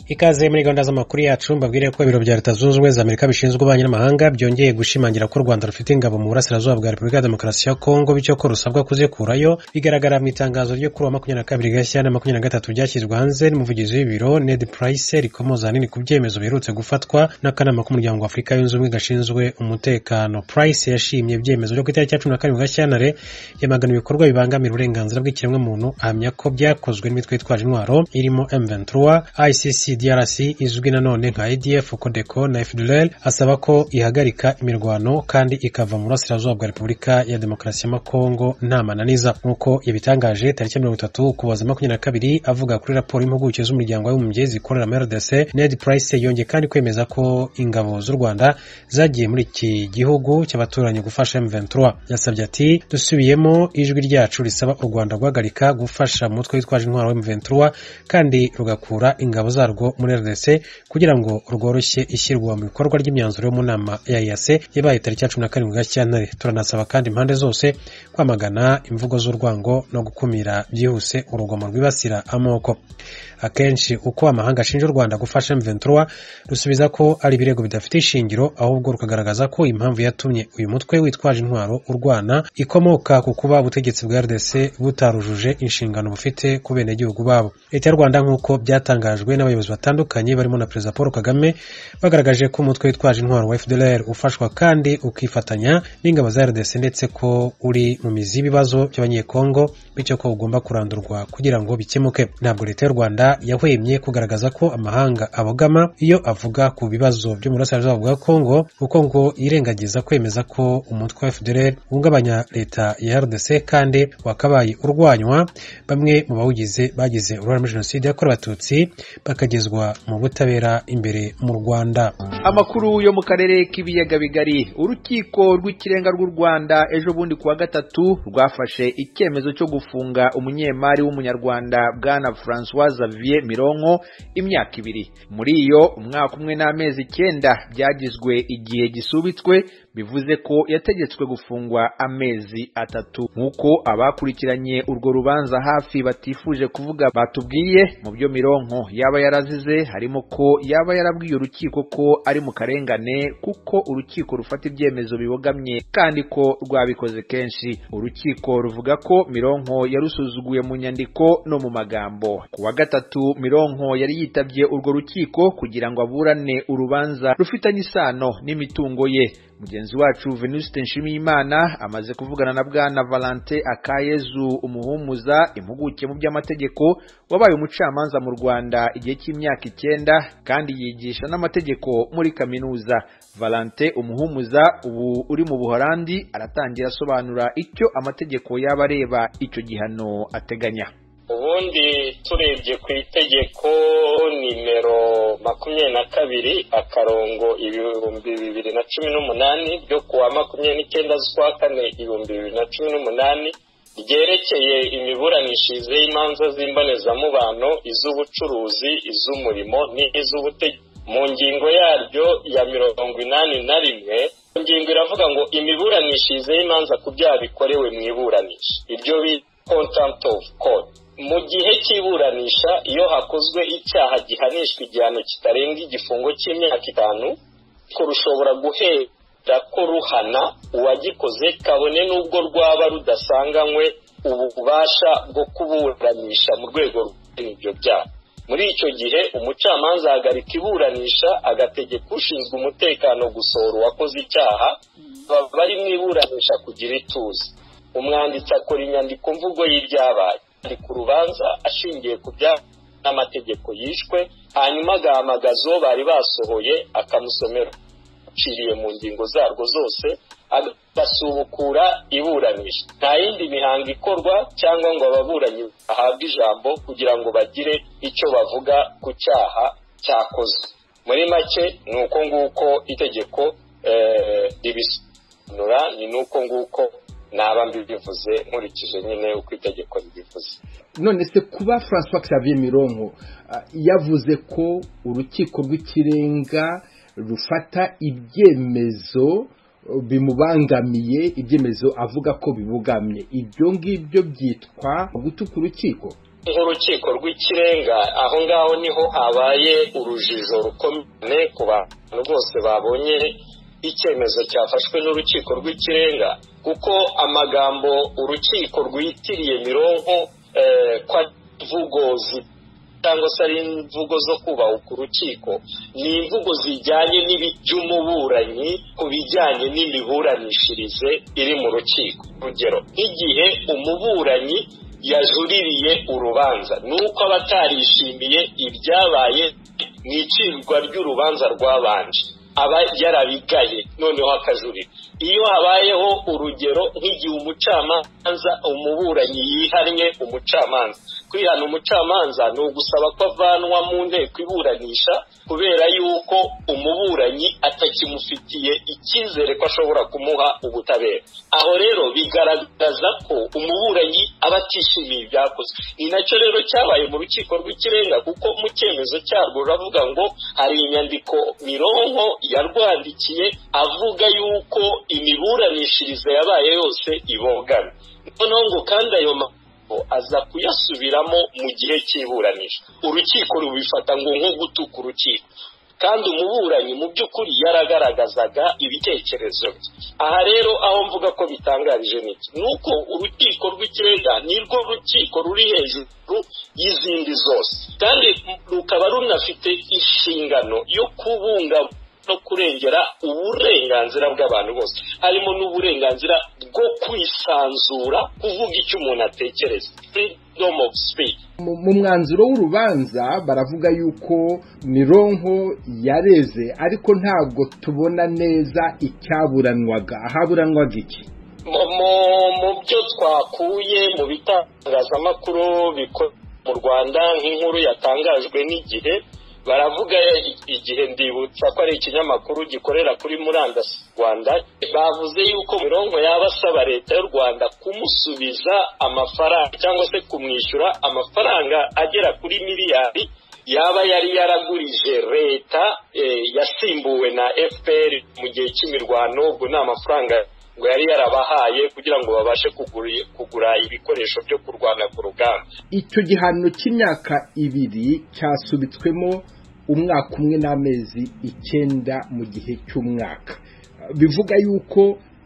Ikaze muri gahunda z'amakuru yacu mbabwire ko ibiro bya Leta Zunze Ubumwe za Amerika bishinzwe ububanyi n'amahanga byongeye gushimangira ko u Rwanda rufite ingabo mu burasirazuba bwa Repubulika ya Demokarasi ya Kongo bityo ko rusabwa kuzikurayo. Bigaragara mu itangazo ryo kuri 22 Gashyantare 2023 ryashyizwe hanze n'umuvugizi w'ibiro Ned Price rikomoza nini ku byemezo biherutse gufatwa n'akanama k'umuryango wa Afurika yunze ubumwe gashinzwe umutekano. Price yashimye ibyemezo byo ku itariki ya 12 Gashyantare yamagana ibikorwa bibangamira uburenganzira bw'ikiremwamuntu, ahamya ko byakozwe n'imitwe yitwaje intwaro irimo M23, ICC, DRC izwi nanone nka ADF, Codeco na FDLR. Asaba ko ihagarika imirwano kandi ikava mu burasirazuba bwa Repubulika ya Demokarasi ya Kongo nta mananiza, nkuko yabitangaje tariki 30 Ukuboza 2022 avuga kuri raporo y'impuguke z'umuryango w'abibumbye zikorera muri RDC. Ned Price yongeye kandi kwemeza ko ingabo z'u Rwanda zagiye muri iki gihugu cy'abaturanyi gufasha M23. Yasabye ati, dusubiyemo ijwi ryacu risaba u Rwanda guhagarika gufasha mu mutwe witwaje intwaro wa M23 kandi rugakura ingabo zarwo muri RDC kugira ngo rworoshye ishyirwa mu bikorwa ry'imyanzuro yo mu nama ya EAC yabaye tariki ya 17 Gashyantare. Turanasaba kandi impande zose kwamagana imvugo z'urwango no gukumira byihuse urugomo rwibasira amoko. Akenshi uko amahanga ashinja u Rwanda gufasha M23 rusubiza ko ari ibirego bidafite ishingiro, ahubwo rukagaragaza ko impamvu yatumye uyu mutwe witwaje intwaro urwana ikomoka ku kuba ubutegetsi bwa RDC butarujuje inshingano bufite ku benegihugu babo. Leta y'u Rwanda nk'uko byatangajwe n'abayobozi batandukanye barimo na Perezida Paul Kagame bagaragaje ko umutwe witwaje intwaro wa FDLR ufashwa kandi ukifatanya n'ingabo za RDC ndetse ko uri mu mizi y'ibibazo by'abanyekongo bityo ko ugomba kurandurwa kugira ngo bikemuke. Ntabwo Leta y'u Rwanda yahwemye kugaragaza ko amahanga abogama iyo avuga ku bibazo byo mu burasirazuba bwa Kongo, kuko ngo irengagiza kwemeza ko umutwe wa FDLR uhungabanya leta ya RDC kandi wakabaye urwanywa. Bamwe mu bawugize bagize uruhare muri jenoside yakorewe Abatutsi bakagezwa mu butabera imbere mu Rwanda. Amakuru yo mu karere k'ibiyaga bigari. Urukiko rw'ikirenga rw'u Rwanda ejo bundi kuwa gatatu rwafashe icyemezo cyo gufunga umunyemari w'umunyarwanda bwana François Xavier Mironko imyaka 2. Muri iyo umwaka umwe n'amezi 9 byagizwe igihe gisubitswe, bivuze ko yategetswe gufungwa amezi 3. Nkuko abakurikiranye urwo rubanza hafi batifuje kuvuga batubwiye, mu byo Mironko yaba yarazize harimo ko yaba yarabwiye urukiko ko ari mu karengane kuko urukiko rufata ibyemezo bibogamye kandi ko rwabikoze kenshi. Urukiko ruvuga ko Mironko yarusuzuguye mu nyandiko no mu magambo. Kuwa gatatu Mironko yari yitabye urwo rukiko kugira ngo aburane urubanza rufitanye isano n'imitungo ye. Mugenzi wacu Venuste Nshimiyimana amaze kuvugana na bwana Valentin Akayezu umuhumuza impuguke mu by'amategeko wabaye umucamanza mu Rwanda igihe cy'imyaka 9 kandi yigisha n'amategeko muri kaminuza. Valentin umuhumuza ubu uri mu Buholandi aratangira asobanura icyo amategeko yaba areba icyo gihano ateganya. Ubundi turebye ku itegeko nimero 22 akarongo 2018 ryo kuwa 29 z'ukwa 4 2018 ryerekeye imiburanishirize y'imanza z'imbonezamubano, iz'ubucuruzi, iz'umurimo n'iz'ubutegetsi. Mu ngingo yaryo ya 81 ingingo iravuga ngo imiburanishirize y'imanza ku byaha bikorewe mu iburanisha, ibyo bita contempt of court. Mu gihe cy'iburanisha iyo hakozwe icyaha gihanishwa igihano kitarenga igifungo cy'imyaka 5, ko rushobora guhera ko ruhana uwagikoze kabone n'ubwo rwaba rudasanganywe ububasha bwo kuburanisha mu rwego rw'ibyo byaha. Muri icyo gihe umucamanza ahagarika iburanisha agategeka ushinzwe umutekano gusohora uwakoze icyaha bari mu iburanisha kugira ituze. Umwanditsi akora inyandiko mvugo y'ibyabaye ku rubanza ashingiye ku byaha n'amategeko yishwe, hanyuma agahamagaza uwo bari basohoye akamusomera uciriye mu ngingo zarwo zose agasubukura iburanisha. Nta yindi mihango ikorwa cyangwa ngo ababuranyi bahabwe ijambo kugira ngo bagire icyo bavuga ku cyaha cyakozwe. Muri make ni uko nguko itegeko ribisobanura, ni nuko nguko naba mbivuze nkurikije nyine uko itegeko ribivuze. None se kuba François Xavier Mironko yavuze ko urukiko rw'ikirenga rufata ibyemezo bimubangamiye, ibyemezo avuga ko bibugamye, ibyo ngibyo byitwa gutuka urukiko? nk'urukiko rw'ikirenga aho ngaho niho habaye urujijo rukomeye ku bantu bose babonye icyemezo cyafashwe n'urukiko rw'ikirenga, kuko amagambo urukiko rwitiriye Mironko kwa imvugo cyangwa se ari imvugo zo kubahuka urukiko, ni imvugo zijyanye n'iby'umuburanyi ku bijyanye n'imiburanishirize iri mu rukiko. Urugero, nk'igihe umuburanyi yajuririye urubanza nuko abatarishimiye ibyabaye mu icirwa ry'urubanza rwabanje, aba yarabigaye noneho akajurira. Iyo habayeho urugero nk'igihe umucamanza umuburanyi yihannye umucamanza, kwihana umucamanza ni ugusaba ko avanwa mu nteko iburanisha kubera yuko umuburanyi atakimufitiye icyizere ko ashobora kumuha ubutabera. Aho rero bigaragaza ko umuburanyi aba atishimiye ibyakozwe. Ni nacyo rero cyabaye mu rukiko rw'ikirenga, kuko mu cyemezo cyarwo ruravuga ngo hari inyandiko Mironko yarwandikiye avuga yuko imiburanishirize yabaye yose ibogamye. Noneho ngo kandi ayo aza kuyasubiramo mu gihe cy'iburanisha, urukiko rubifata ngo nko gutuka urukiko, kandi umuburanyi mu by'ukuri yaragaragazaga ibitekerezo bye. Aha rero aho mvuga ko bitangarije niki, nuko urukiko rw'ikirenga nirwo rukiko ruri hejuru y'izindi zose, kandi rukaba runafite inshingano yo kubungabunga no kurengera uburenganzira bw'abantu bose, harimo n'uburenganzira bwo kwisanzura kuvuga icyo umuntu atekereza, freedom of speech. Mu mwanzuro w'urubanza baravuga yuko Mironko yareze, ariko ntabwo tubona neza icyaburanwaga. Ahaburanwaga iki? Mu byo twakuye mu bitangazamakuru mu Rwanda, nk'inkuru yatangajwe n'Igihe, baravuga Igihe, ndibutsa ko ari ikinyamakuru gikorera kuri murandasi Rwanda, bavuze yuko Mironko yaba asaba leta y'u Rwanda kumusubiza amafaranga cyangwa se kumwishyura amafaranga agera kuri miliyari yaba yari yaragurije leta yasimbuwe na FPR mu gihe cy'imirwano. Ubwo ni amafaranga ngo yari yarabahaye kugira ngo babashe kugura ibikoresho byo kurwana ku rugamba. Icyo gihano cy'imyaka 2 cyasubitswemo umwaka umwe n'amezi 9 mu gihe cy'umwaka, bivuga yuko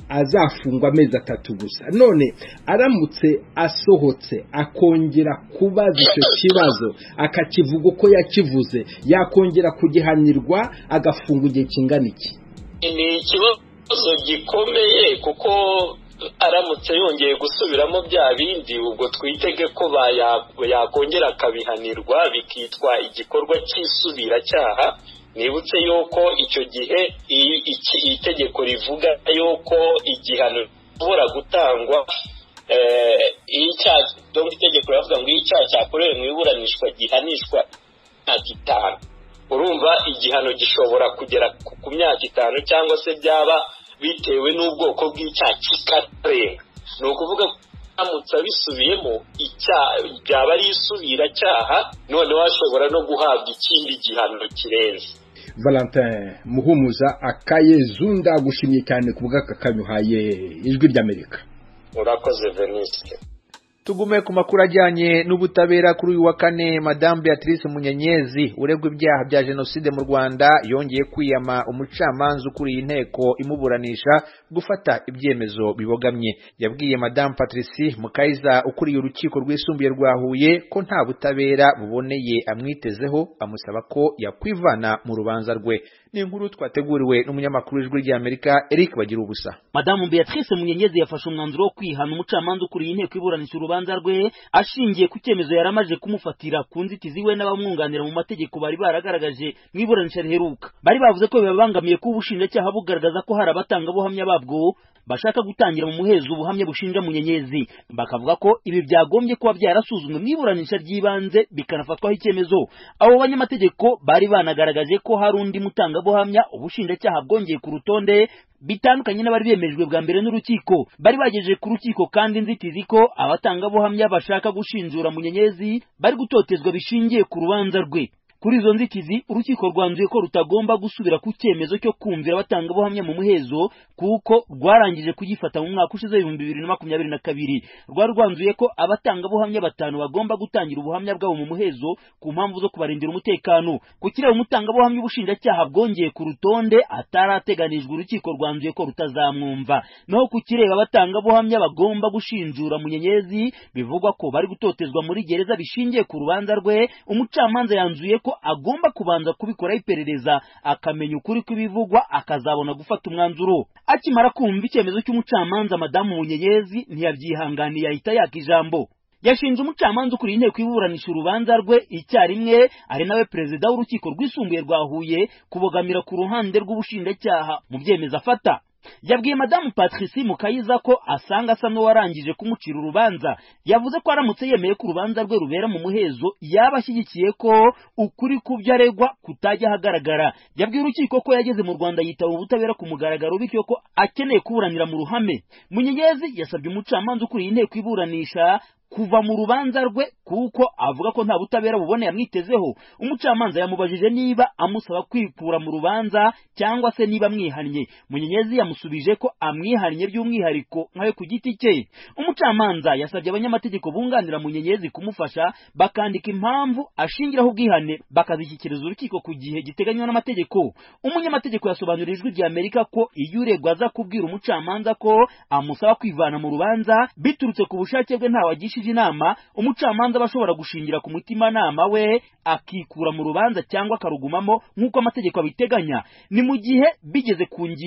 azafungwa amezi 3 gusa. None aramutse asohotse akongera kubaza icyo kibazo akakivuga uko yakivuze, yakongera kugihanirwa agafungwa igihe kingana iki? Ni ikibazo gikomeye, kuko aramutse yongeye gusubiramo bya bindi, ubwo twitege ko yakongera akabihanirwa bikitwa igikorwa cy'isubiracyaha. Nibutse yuko icyo gihe itegeko rivuga yuko igihano gishobora gutangwa itegeko rivuga ngo iyo icyaha cyakorewe mu iburanishwa gihanishwa imyaka 5. Urumva igihano gishobora kugera ku myaka 5 cyangwa se byaba bitewe n'ubwoko bw'icyaha kikarenga. Ni ukuvuga ko aramutse abisubiyemo byaba ari isubiracyaha, noneho ashobora no guhabwa ikindi gihano kirenze. Valentin Muhumuza Akayezunda, gushimiye cyane ku bw'akakanyuhaye Ijwi ry'Amerika. Urakoze Veniste. Tugume ku makuru ajyanye n'ubutabera. Kuri uyu wa kane, Madame Beatrice Munyenyezi uregwa ibyaha bya jenoside mu Rwanda yongeye kwiyama umucamanza ukuriye inteko imuburanisha gufata ibyemezo bibogamye. Yabwiye Madame Patricie Mukaiza ukuriye urukiko rwisumbuye rwa Huye ko nta butabera buboneye amwitezeho, amusaba ko yakwivana mu rubanza rwe. Ni inkuru twateguriwe n'umunyamakuru w'Ijwi ry'Amerika Eric Bagira ubusa. Madame Beatrice Munyenyezi yafashe umwanzuro wo kwihana umucamanza ukuriye inteko iburanisha urubanza rwe ashingiye ku cyemezo yaramaje kumufatira ku nzitizi we n'abamwunganira mu mategeko bari baragaragaje mu iburanisha riheruka. Bari bavuze ko bibabangamiye ko ubushinjacyaha bugaragaza ko hari abatangabuhamya babwo bashaka gutangira mu muhezo ubuhamya bushinja Munyenyezi. Bakavuga ko ibi byagombye kuba byarasuzumwe mu iburanisha ry'ibanze bikanafatwaho icyemezo. Abo banyamategeko bari banagaragaje ko hari undi mutangabuhamya ubushinjacyaha bwongeye ku rutonde bitandukanye n'abari bemejwe bwa mbere n'urukiko. Bari bagejeje ku rukiko kandi inzitizi ko abatangabuhamya bashaka gushinjura Munyenyezi bari gutotezwa bishingiye ku rubanza rwe. Kuri izo nzitizi urukiko rwanzuye ko rutagomba gusubira ku cyemezo cyo kumvira abatangabuhamya mu muhezo kuko rwarangije kugifata mu mwaka ushize 2022. Rwari rwanzuye ko abatangabuhamya 5 bagomba gutangira ubuhamya bwabo mu muhezo ku mpamvu zo kubarindira umutekano. Ku kireba umutangabuhamya ubushinjacyaha bwongeye ku rutonde atarateganijwe, urukiko rwanzuye ko rutazamwumva. Naho ku kireba abatangabuhamya bagomba gushinjura Munyenyezi bivugwa ko bari gutotezwa muri gereza bishingiye ku rubanza rwe, umucamanza yanzuye ko agomba kubanza kubikoraho iperereza akamenya ukuri kw'ibivugwa akazabona gufata umwanzuro. Akimara kumva icyemezo cy'umucamanza, Madamu Munyenyezi ntiyabyihanganiye ahita yaka ijambo. Yashinje umucamanza ukuriye inteko iburanisha urubanza rwe icyarimwe ari nawe perezida w'urukiko rwisumbuye rwa Huye kubogamira ku ruhande rw'ubushinjacyaha mu byemezo afata. Yabwiye Madamu Patricie Mukayiza ko asanga asa n'uwarangije kumucira urubanza. Yavuze ko aramutse yemeye ko urubanza rwe rubera mu muhezo yaba ashyigikiye ko ukuri kubyo aregwa kutajya ahagaragara. Yabwiye urukiko ko yageze mu Rwanda yitaba ubutabera ku mugaragaro, bityo ko akeneye kuburanira mu ruhame. Munyenyezi yasabye umucamanza ukuriye inteko iburanisha kuva mu rubanza rwe kuko avuga ko nta butabera buboneye amwitezeho. Umucamanza yamubajije niba amusaba kwikura mu rubanza cyangwa se niba amwihannye. Munyenyezi yamusubije ko amwihannye by'umwihariko nkawe ku giti cye. Umucamanza yasabye abanyamategeko bunganira Munyenyezi kumufasha bakandika impamvu ashingiraho ubwihane bakazishyikiriza urukiko ku gihe giteganywa n'amategeko. Umunyamategeko yasobanuriye Ijwi ry'Amerika ko iyo uregwa aza kubwira umucamanza ko amusaba kwivana mu rubanza biturutse ku bushake bwe ntawagisha inama, umucamanza bashobora gushingira ku mutima nama we akikura mu rubanza cyangwa akarugumamo nk'uko amategeko abiteganya. Ni mu gihe bigeze ku ngingo